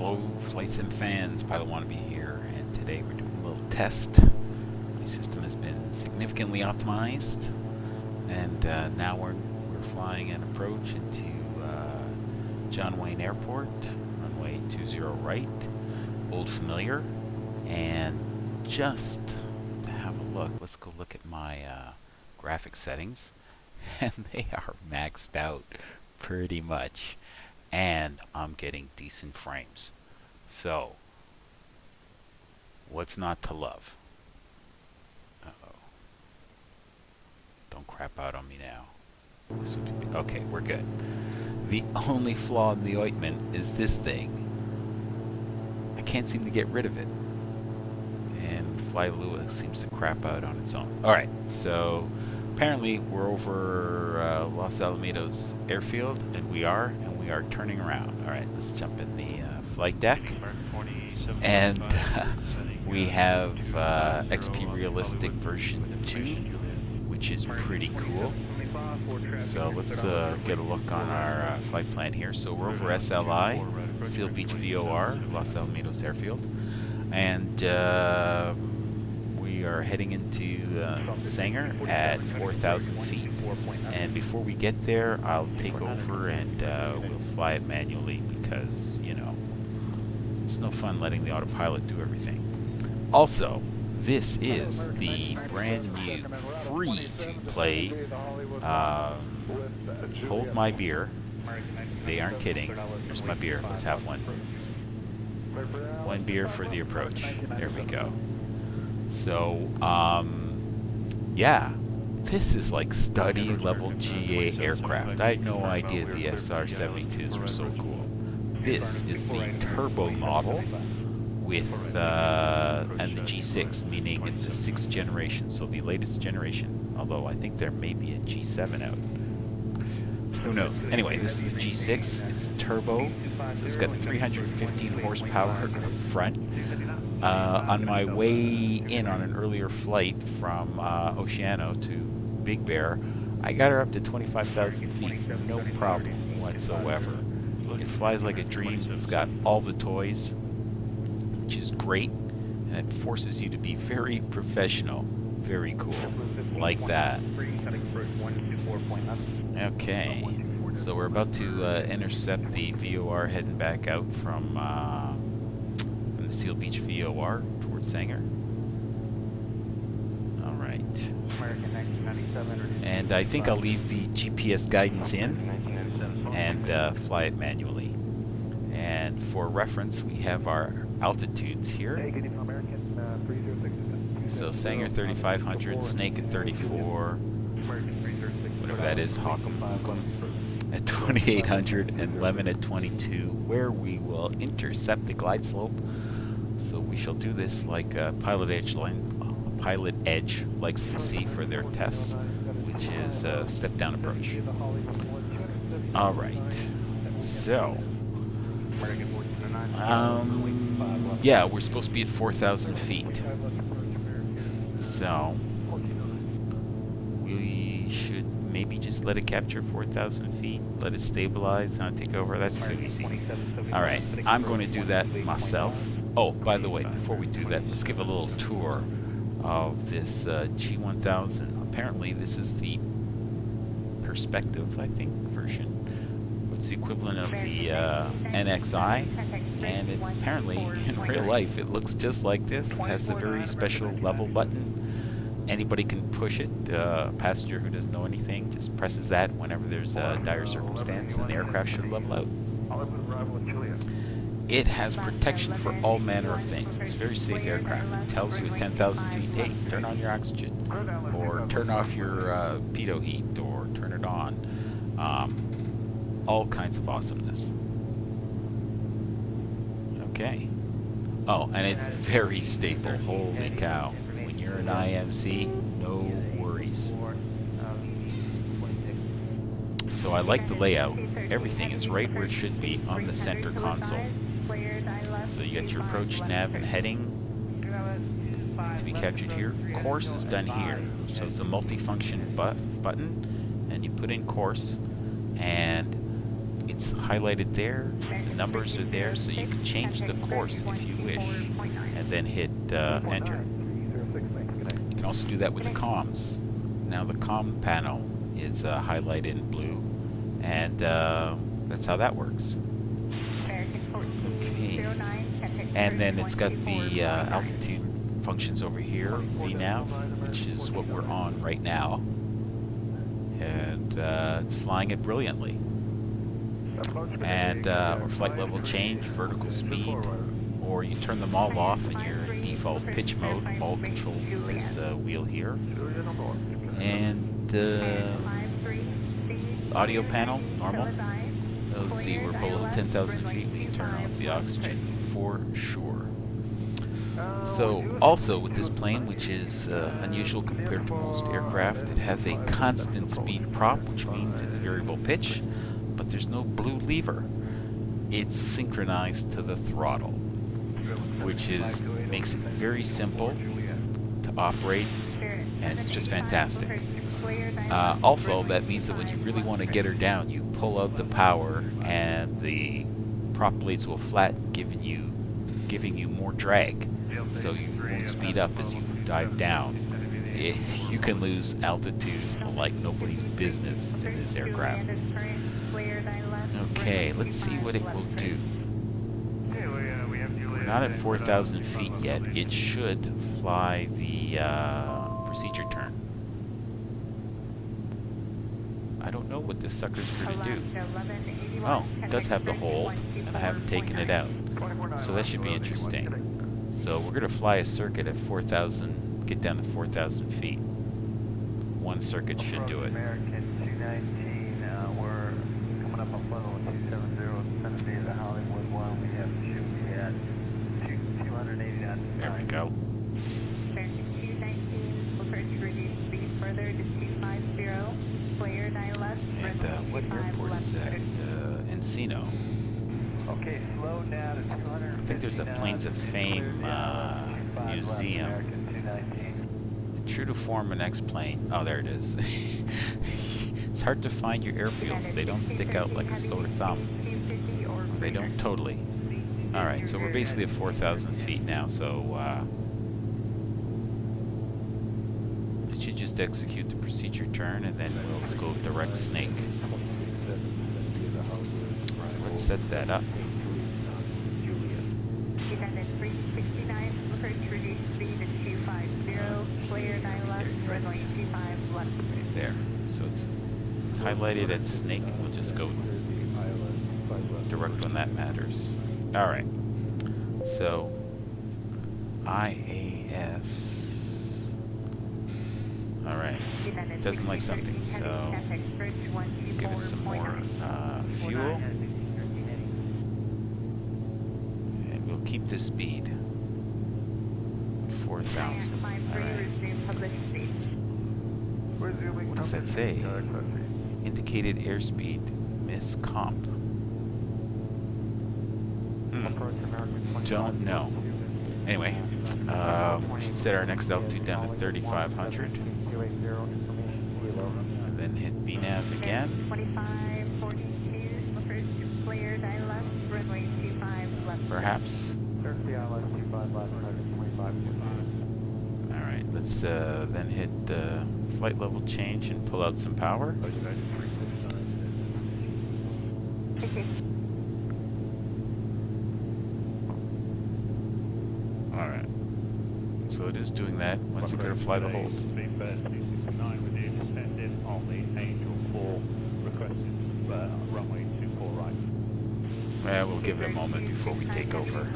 Hello, FlyJSim fans. Pilot Wannabe here, and today we're doing a little test. My system has been significantly optimized, and now we're flying an approach into John Wayne Airport, runway 20 right, Old Familiar, and just to have a look, let's go look at my graphics settings, and they are maxed out pretty much. And I'm getting decent frames. So, what's not to love? Uh-oh. Don't crap out on me now. This would be, okay, we're good. The only flaw in the ointment is this thing. I can't seem to get rid of it. And Fly Lewis seems to crap out on its own. Alright, so apparently we're over Los Alamitos airfield, and we are turning around. Alright, let's jump in the flight deck. And we have XPRealistic version 2, which is pretty cool. So let's get a look on our flight plan here. So we're over SLI, Seal Beach VOR, Los Alamitos airfield. And we are heading into Sanger at 4,000 feet, and before we get there, I'll take over and we'll fly it manually because, you know, it's no fun letting the autopilot do everything. Also, this is the brand new free-to-play Hold My Beer. They aren't kidding. Here's my beer. Let's have one. One beer for the approach. There we go. So, yeah, this is like study level GA aircraft. I had no idea the SR22s were so cool. This is the turbo model with, and the G6, meaning it's the 6th generation, so the latest generation, although I think there may be a G7 out. Who knows? Anyway, this is the G6. It's turbo, so it's got 315 horsepower up front. On my way in on an earlier flight from Oceano to Big Bear, I got her up to 25,000 feet, no problem whatsoever. It flies like a dream. It's got all the toys, which is great, and it forces you to be very professional. Very cool, like that. Okay, so we're about to intercept the VOR heading back out from the Seal Beach VOR towards Sanger. Alright. And I think I'll leave the GPS guidance in and fly it manually. And for reference, we have our altitudes here. So Sanger 3,500, Snake at 34, whatever that is, Hockham at 2,800, and Lemon at 22, where we will intercept the glide slope. So we shall do this like Pilot Edge likes to see for their tests, which is a step-down approach. All right. So, yeah, we're supposed to be at 4,000 feet. So we should maybe just let it capture 4,000 feet, let it stabilize, and take over. That's too easy. All right, I'm going to do that myself. Oh, by the way, before we do that, let's give a little tour of this G1000. Apparently, this is the perspective, I think, version. It's the equivalent of the NXI, and apparently, in real life, it looks just like this. It has the very special level button. Anybody can push it. A passenger who doesn't know anything just presses that whenever there's a dire circumstance, and the aircraft should level out. It has protection for all manner of things. It's a very safe aircraft. It tells you at 10,000 feet, hey, turn on your oxygen, or turn off your pitot heat, or turn it on. All kinds of awesomeness. Okay. Oh, and it's very stable. Holy cow. When you're an IMC, no worries. So I like the layout. Everything is right where it should be on the center console. So you got your approach, nav, and heading to be captured here. Course is done here. So it's a multi-function button, and you put in course, and it's highlighted there. numbers are there, so you can change the course if you wish, and then hit enter. You can also do that with the comms. Now the comm panel is highlighted in blue, and that's how that works. Okay. And then it's got the altitude functions over here, VNav, which is what we're on right now. And it's flying it brilliantly. And or flight level change, vertical speed, or you turn them all off in your default pitch mode, all control this wheel here. And audio panel, normal. Let's see, we're below 10,000 feet. We can turn off the oxygen for sure. So, also with this plane, which is unusual compared to most aircraft, it has a constant speed prop, which means it's variable pitch, but there's no blue lever. It's synchronized to the throttle, which makes it very simple to operate, and it's just fantastic. Also, that means that when you really want to get her down, you pull out the power, and the prop blades will flatten, giving you more drag, so you won't speed up as you dive down. You can lose altitude like nobody's business in this aircraft. Okay, let's see what it will do. We're not at 4,000 feet yet. It should fly the procedure turn. I don't know what this sucker's going to do. Oh, it does have the hold, and I haven't taken it out. So that should be interesting. So we're going to fly a circuit at 4,000, get down to 4,000 feet. One circuit should do it. American 219, we're coming up on funnel 270, Tennessee to Hollywood 1. We have to shoot at 280 knots. There we go. American 219, we'll first reduce speed further to 250, clear 9 left. And what airport is that? Encino. Okay, slow down to 200. I think there's a Planes of Fame museum. American 219. True to form, an X-plane. Oh, there it is. It's hard to find your airfields. They don't stick out like a sore thumb. They don't totally. Alright, so we're basically at 4,000 feet now, so it should just execute the procedure turn, and then we'll go direct snake. So let's set that up. There. So it's highlighted at snake. We'll just go direct when that matters. Alright. So IAS. Alright. Doesn't like something, so let's give it some more fuel. And we'll keep the speed. 4,000. Alright. What does that say? Indicated airspeed, miss comp. Don't know. Anyway, we should set our next altitude down to 3,500. And then hit VNav again. Perhaps. Alright, let's then hit flight level change and pull out some power. Alright. So it is doing that. Once you go to fly the hold. Well, we'll give it a moment before we take over.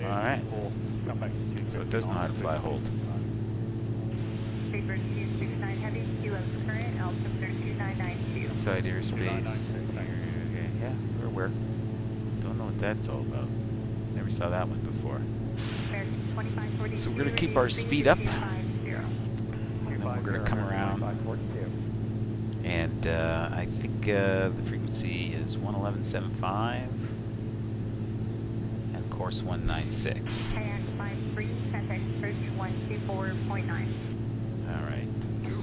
Alright. So it does know how to fly hold. Inside airspace. Okay, yeah, we're aware. Don't know what that's all about. Never saw that one before. So we're going to keep our speed up. And then we're going to come around. And I think the frequency is 111.75. And course 196.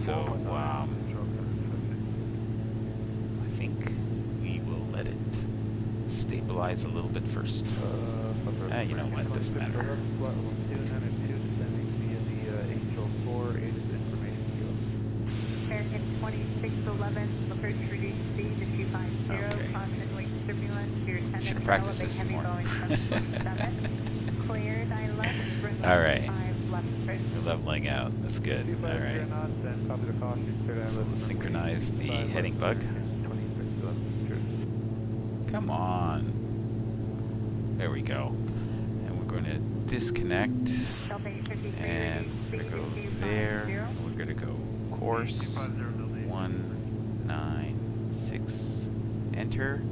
So, I think we will let it stabilize a little bit first. You know what, doesn't matter. American 2611, approach reduced speed to 250, Okay. caution wing turbulence, your 10 Should practice this some more. Cleared, I left, runway All right. 5, left approach. We're leveling out. That's good. All right. So let's synchronize the heading bug. Come on. There we go. And we're going to disconnect. Delta 853, And we're going to go there. And we're going to go course 196. Enter.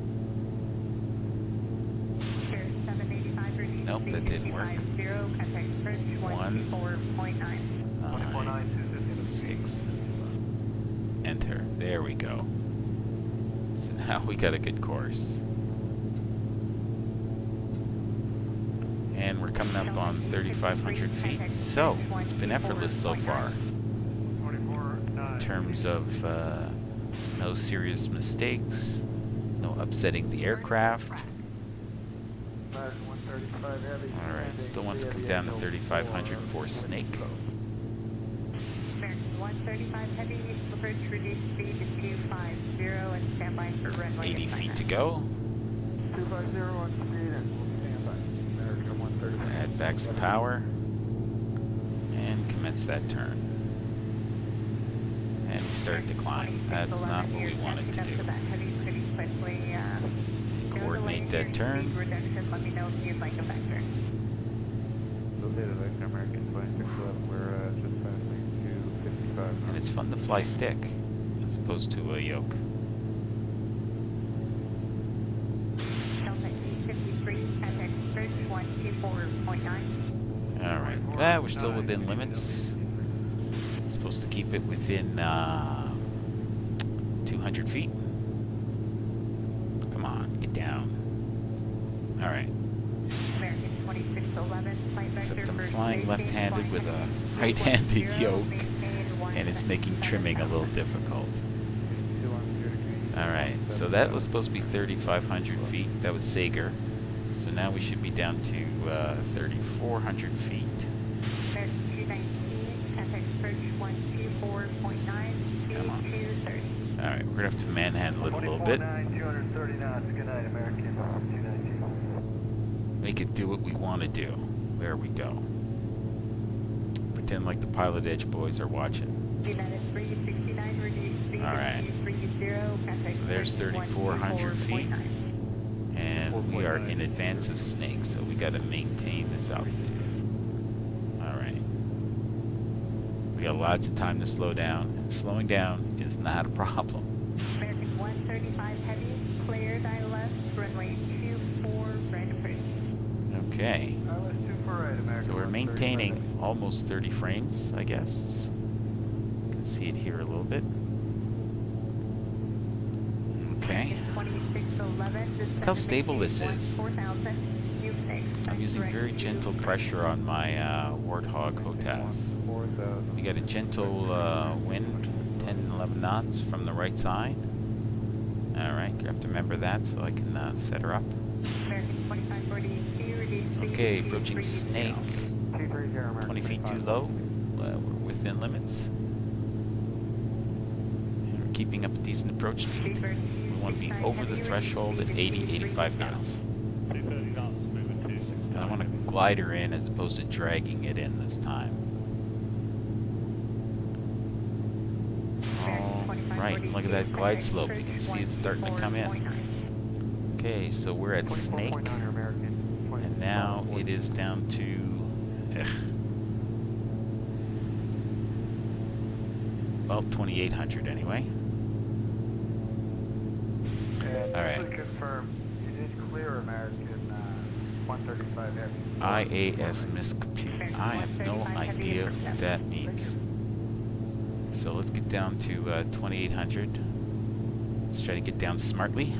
Sure, 785, reduced Nope, speed that to didn't work. 250, contact approach 124.9. 6. Enter. There we go. So now we got a good course. And we're coming up on 3,500 feet. So it's been effortless so far. In terms of no serious mistakes, no upsetting the aircraft. Alright, still wants to come down to 3,500 for Snake. American 135 heavy, approach reduced speed to 250 and stand by for runway 80 feet to assignment. go. 250 on speed and we'll stand by. American 135. Add back some power. And commence that turn. And we started to climb. That's not what we wanted to do. Coordinate that turn. Reduction, let me know if you'd like a vector. Located Vector American 2611, we're just passing 255. And it's fun to fly stick as opposed to a yoke. Delta 853, contact approach 124.9. Alright. Well, we're still within limits. Supposed to keep it within 200 feet. Come on, get down. Alright. American 2611, flight vector Except I'm for flying safety, left-handed flight with a heading right-handed 210, yoke. maintain And it's making trimming a little difficult. 210 Alright, so that was supposed to be 3,500 feet. That was Sager. So now we should be down to 3,400 feet. American 219, contact approach 124.9, speed Come on. 230. Alright, we're going to have to manhandle it a little bit. 230 knots. Good night, American 219. Make it do what we want to do. There we go. Pretend like the Pilot Edge boys are watching. United 369, reduced speed All right. 230, contact So there's approach 3,400 feet. 124.9. And we are in advance of Snake, so we got to maintain this altitude. Alright. We got lots of time to slow down, and slowing down is not a problem. American 135 heavy, cleared ILS, runway 24, right approach. Okay. ILS 24 right, American. So we're maintaining almost 30 frames, I guess. You can see it here a little bit. Okay. 2611, Look how stable this is. 4000, I'm using very gentle pressure on my Warthog HOTAS. 4,000. We got a gentle wind, 10, 11 knots from the right side. Alright, you have to remember that so I can set her up. American 2540, reduced speed Okay, to approaching 230. Snake. 230, American. 20 feet too low. We're within limits. And we're keeping up a decent approach speed. We want to be over the threshold at 80, 85 knots. And I want to glide her in as opposed to dragging it in this time. Alright, look at that glide slope. You can see it's starting to come in. Okay, so we're at Snake. 24.9 American. And now it is down to... well, 2,800 anyway. All right. Confirm. You did clear American 135 heavy. IAS miscompute. I have no idea what that means. So let's get down to 2,800. Let's try to get down smartly.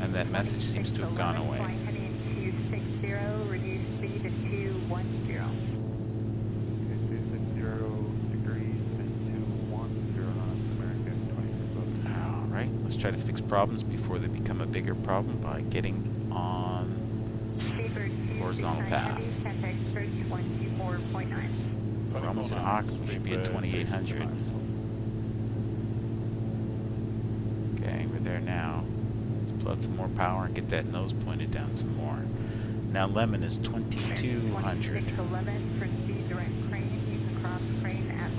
And that message seems to have gone away. Flight heading 260, reduced speed to 210. 260, try to fix problems before they become a bigger problem by getting on horizontal path. We're almost at Hawk. We should be at 2800. Okay, we're there now. Let's pull out some more power and get that nose pointed down some more. Now Lemon is 2200.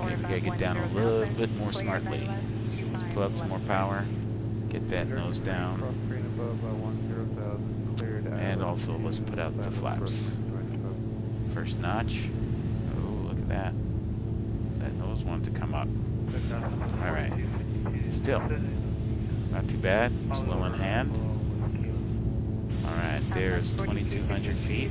Okay, we gotta get down a little bit more smartly. So let's pull out some more power, get that nose down, and also let's put out the flaps. First notch. Oh, look at that. That nose wanted to come up. Alright. Still. Not too bad. It's well in hand. Alright, there's 2200 feet.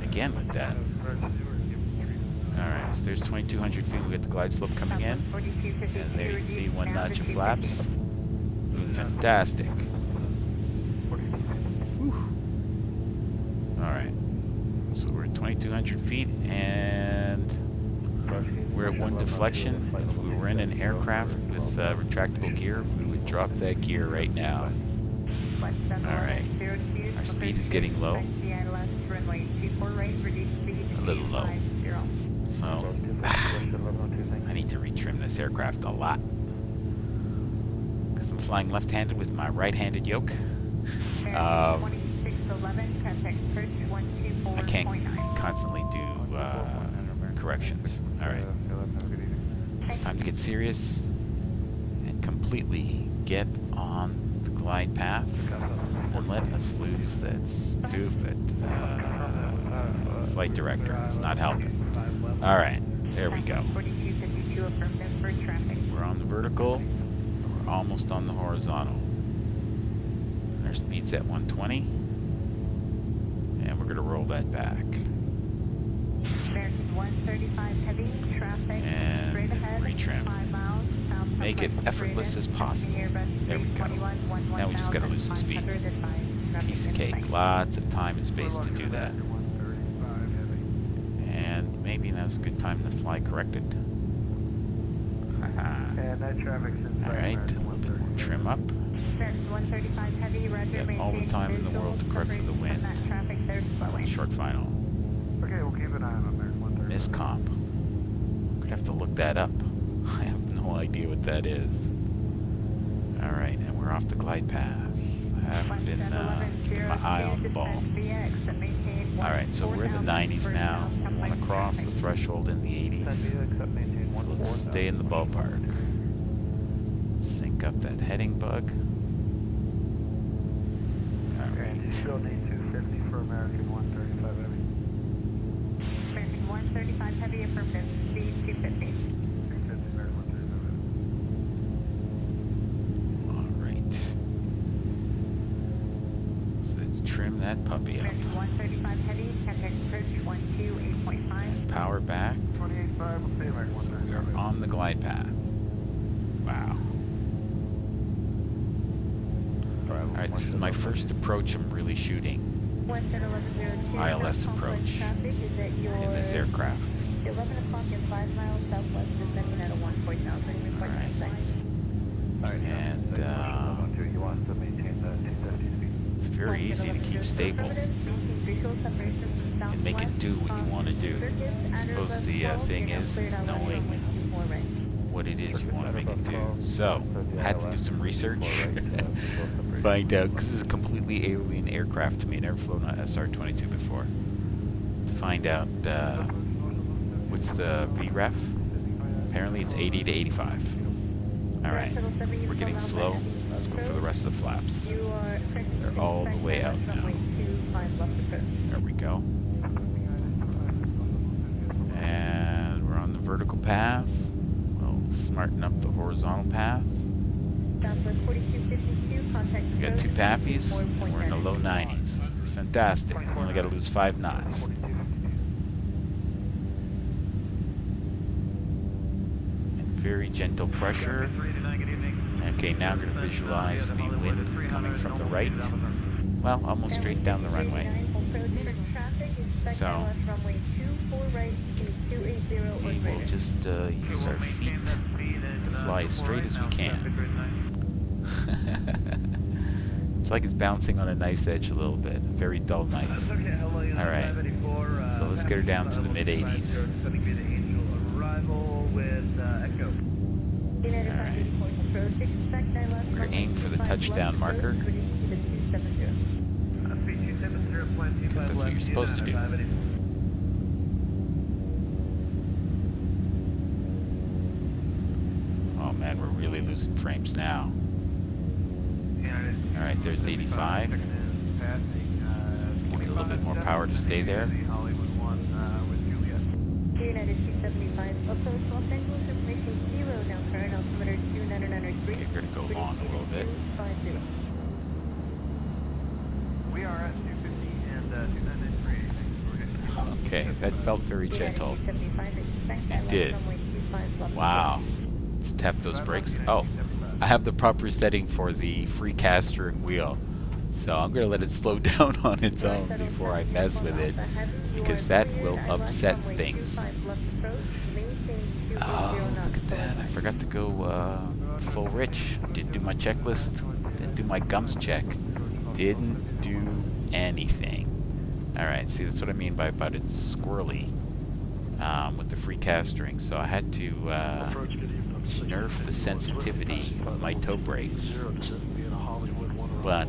Again with that. Alright, so there's 2200 feet. We got the glide slope coming in. And there you see one notch of flaps. Fantastic. Alright. So we're at 2200 feet and we're at one deflection. If we were in an aircraft with retractable gear, we would drop that gear right now. Alright. Our speed is getting low. A little low. So, I need to retrim this aircraft a lot. Because I'm flying left-handed with my right-handed yoke. I can't constantly do corrections. Alright. It's time to get serious and completely get on the glide path and let us lose that stupid flight director. It's not helping. Alright, there we go. We're on the vertical. We're almost on the horizontal. And our speed's at 120. And we're going to roll that back. And retrim. Make it effortless as possible. There we go. Now we just got to lose some speed. Piece of cake. Lots of time and space to do that. And maybe now's a good time to fly corrected. Alright, a little bit more trim up. Got all the time in the world to correct for the wind. Short final. Okay, we'll keep an eye on American 130. Miscomp. Could have to look that up. I have no idea what that is. Alright, and we're off the glide path. I haven't been keeping my eye on the ball. Alright, so we're in the 90s now. We want to cross the threshold in the 80s. So let's stay in the ballpark. Sync up that heading bug. Alright. Still need 250 for American 135 Heavy. American 135 Heavy, affirmative, speed 250. 250 American 135 Heavy. Alright. So let's trim that puppy up. American 135 Heavy, contact approach 128.5. Power back. 28.5, we'll see American So we 135. are on the glide path. Wow. Alright, this is my first approach I'm really shooting. ILS approach in this aircraft. 11 o'clock and 5 miles southwest descending at a 1.0 report. And it's very easy to keep stable and make it do what you want to do. I suppose the thing is knowing what it is you want to make it do. So, I had to do some research. Find out, because this is a completely alien aircraft to me. I've never flown an SR22 before. To find out what's the VREF. Apparently it's 80 to 85. Alright, we're getting slow. Let's go for the rest of the flaps. They're all the way out now. There we go. And we're on the vertical path. We'll smarten up the horizontal path. We got 2 pappies, and we're in the low 90s. It's fantastic. We only got to lose 5 knots. And very gentle pressure. Okay, now I'm going to visualize the wind coming from the right. Well, almost straight down the runway. So, We will just use our feet to fly as straight as we can. It's like it's bouncing on a knife's edge a little bit. A very dull knife. Alright, so let's get her down to the mid-80s. Alright. We're going to aim for the touchdown marker, because that's what you're supposed to do. Oh man, we're really losing frames now. Alright, there's 85. Let's give it a little bit more power to stay there. Okay, we're going to go long a little bit. We are at 250 and 293. Okay, that felt very gentle. It did. Wow. Let's tap those brakes. Oh, I have the proper setting for the Free-Castering wheel. So I'm going to let it slow down on its own before I mess with it, because that will upset things. Oh, look at that. I forgot to go full rich. Didn't do my checklist. Didn't do my gums check. Didn't do anything. Alright, see, that's what I mean by about it's squirrely with the Free-Castering. So I had to nerf the sensitivity of my toe brakes. But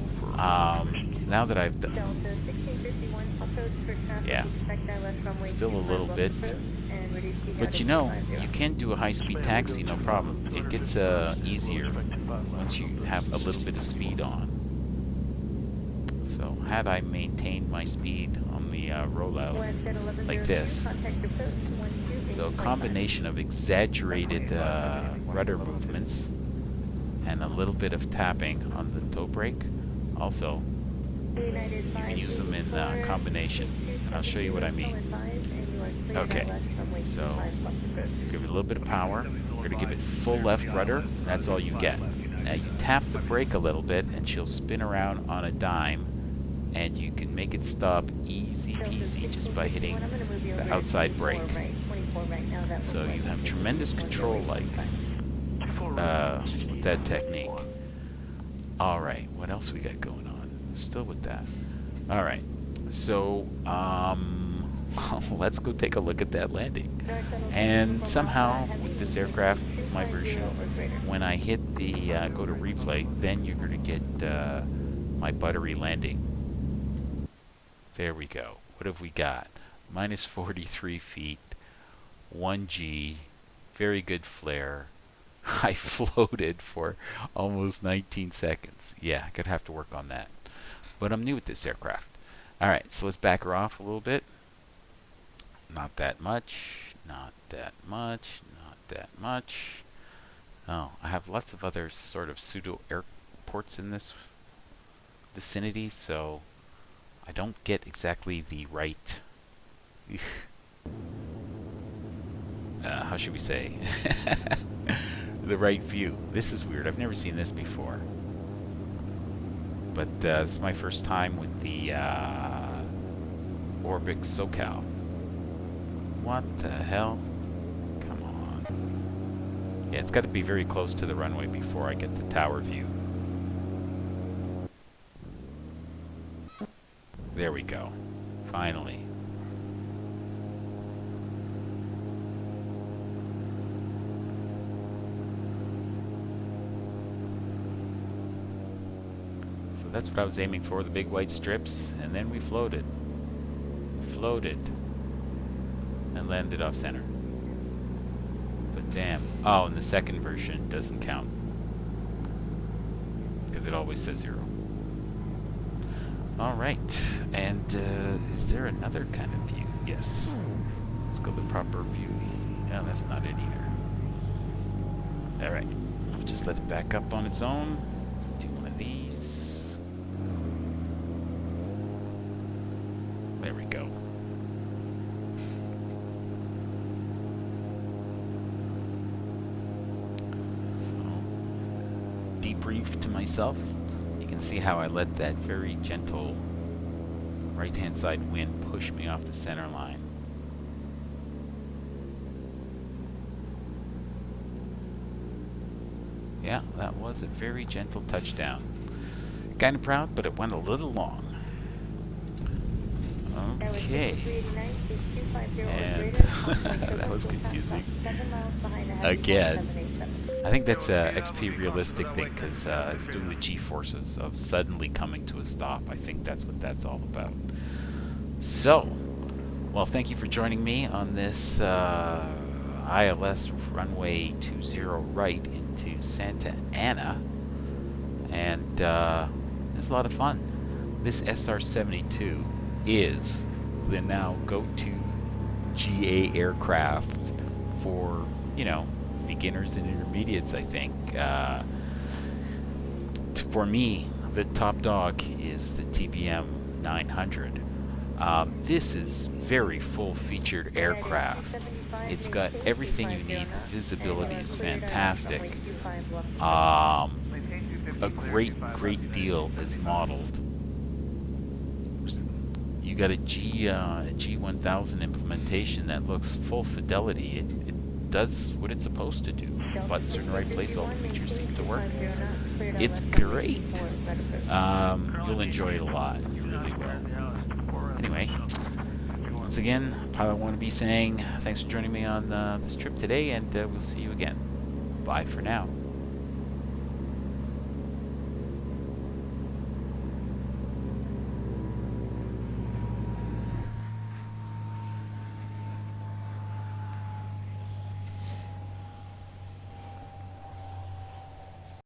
now that I've done, yeah, still a little bit. But you know, you can do a high-speed taxi, no problem. It gets easier once you have a little bit of speed on. So had I maintained my speed on the rollout like this, so a combination of exaggerated rudder movements and a little bit of tapping on the toe brake, also you can use them in combination, and I'll show you what I mean. Okay, so give it a little bit of power. We're going to give it full left rudder. That's all you get. Now you tap the brake a little bit and she'll spin around on a dime, and you can make it stop easy peasy just by hitting the outside brake. So you have tremendous control with that technique. Alright, what else we got going on? Still with that. Alright, so let's go take a look at that landing. And somehow with this aircraft, my version, when I hit the go to replay, then you're going to get my buttery landing. There we go. What have we got? Minus 43 feet, 1G, very good flare. I floated for almost 19 seconds. Yeah, I could have to work on that. But I'm new at this aircraft. Alright, so let's back her off a little bit. Not that much, not that much, not that much. Oh, I have lots of other sort of pseudo airports in this vicinity, so I don't get exactly the right, how should we say, the right view. This is weird. I've never seen this before. But it's my first time with the Orbix SoCal. What the hell? Come on. Yeah, it's got to be very close to the runway before I get the tower view. There we go. Finally. So that's what I was aiming for, the big white strips, and then we floated. Floated. And landed off center. But damn. Oh, and the second version doesn't count, because it always says 0. Alright, and is there another kind of view? Yes. Let's go the proper view. No, that's not it either. Alright, we'll just let it back up on its own. Do one of these. There we go. So, debrief to myself. You can see how I let that very gentle right-hand side wind push me off the center line. Yeah, that was a very gentle touchdown. Kind of proud, but it went a little long. Okay. And that was confusing. Again, I think that's a XPRealistic thing, because it's doing the G-forces of suddenly coming to a stop. I think that's what that's all about. So, well, thank you for joining me on this ILS runway 20 right into Santa Ana. And it was a lot of fun. This SR22 is the now go-to GA aircraft for, you know, beginners and intermediates, I think. For me, the top dog is the TBM 900. This is very full-featured aircraft. It's got everything you need. The visibility is fantastic. A great deal is modeled. You got a G1000 implementation that looks full fidelity. It does what it's supposed to do. Buttons are in the right place. All the features seem to work. It's great. You'll enjoy it a lot. You really will. Anyway, once again, Pilot Wannabe saying thanks for joining me on this trip today, and we'll see you again. Bye for now.